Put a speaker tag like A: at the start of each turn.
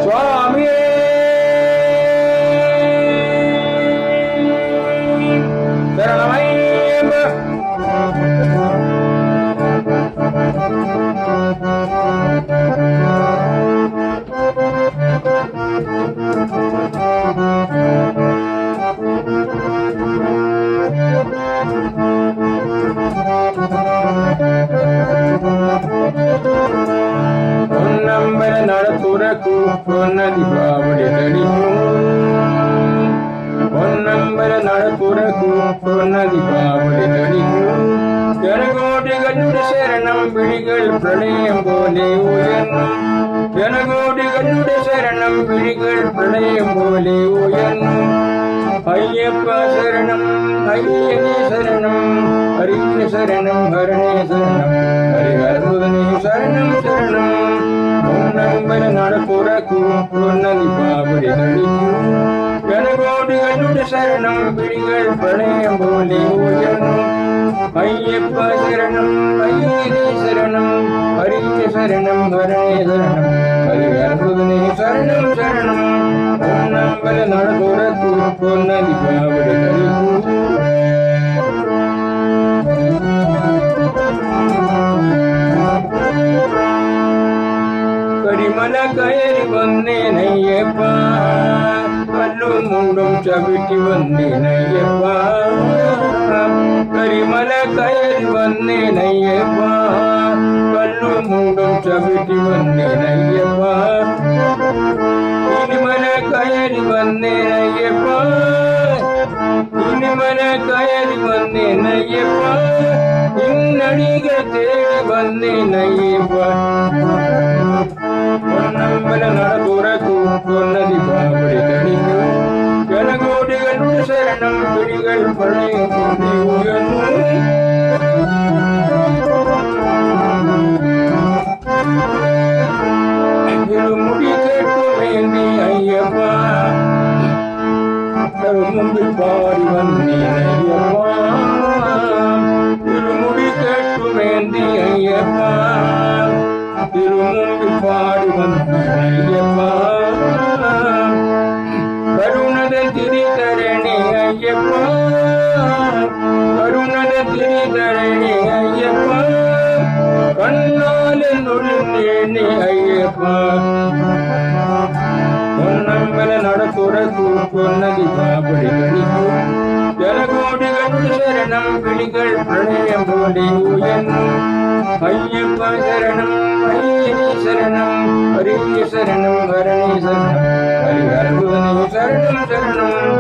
A: சுவாமியே சரணமையப்ப. பொன்னம்பல நடத்துறக்கு பொன்ன தீபாவளி தடிக்கும். பொன்னம்பல நடத்துறக்கு பொன்ன தீபாவளி தடிக்கும். ஜனகோடிகளுடைய சரணம் விழிகள் பிரளயம் போலே உயர்னும். ஜனகோடிகளுடைய சரணம் விழிகள் பிரளயம் போலே உயர்னும். ஐயப்ப சரணம் ஐயனே சரணம் ஹரியே சரணம் ஹரணே சரணம் ஹரிஹரசுதனே சரணம் சரணம். பொன்னம்பல நடப்புறக்கு பொன்ன தீபாவளி தடிக்கும். ஜனகோடிகளுடைய சரணம் விழிகள் பிரளயம் போலே உயர்னும். ஐயப்ப சரணம் ஐயனே சரணம் ஹரியே சரணம் ஹரணே சரணம் ஹரிஹரசுதனே சரணம் சரணம். பொன்னம்பல நடப்புறக்கு பொன்ன தீபாவளி தடிக்கும். கரிமல கயறி வந்தேனையப்பா கல்லும் முண்டும் சவிட்டி வந்தேனையப்பா. கரிமல கயறி வந்தேனையப்பா கல்லும் முண்டும் சவிட்டி வந்தேனையப்பா. இனிமல கயறி வந்தேனையப்பா இனிமல கயறி வந்தேனையப்பா. இன்னடிகள் தேடி வந்தேனையப்பா. பொன்னம்பல நடப்புறக்கு பொன்ன தீபாவளி தடிக்கும். ஜனகோடிகளுடைய சரணம் விழிகள் பிரளயம் போலே உயர்னும். திருமுடி கேட்குமேந்தி ஐயப்பா மும்பில் பாடி வந்தேன் ஐயப்பா. திருமுடி கேட்குமேந்தி ஐயப்பா திருமும்பில் பாடி வந்தேன் ஐயப்பா. கருணத திரிதரணி ஐயப்பா கருணத திரிதரணி ஐயப்பா. கண்ணால நொழுந்தேனே ஐயப்பா. பொன்னம்பல நடப்புறக்கு பொன்ன தீபாவளி தடிக்கும். ஜனகோடிகளுடைய சரணம் விழிகள் பிரளயம் போலே உயர்னும். ஐயப்ப சரணம் ஐயனே சரணம் ஹரியே சரணம் ஹரணே சரணம் ஹரிஹரசுதனே சரணம் சரணம்.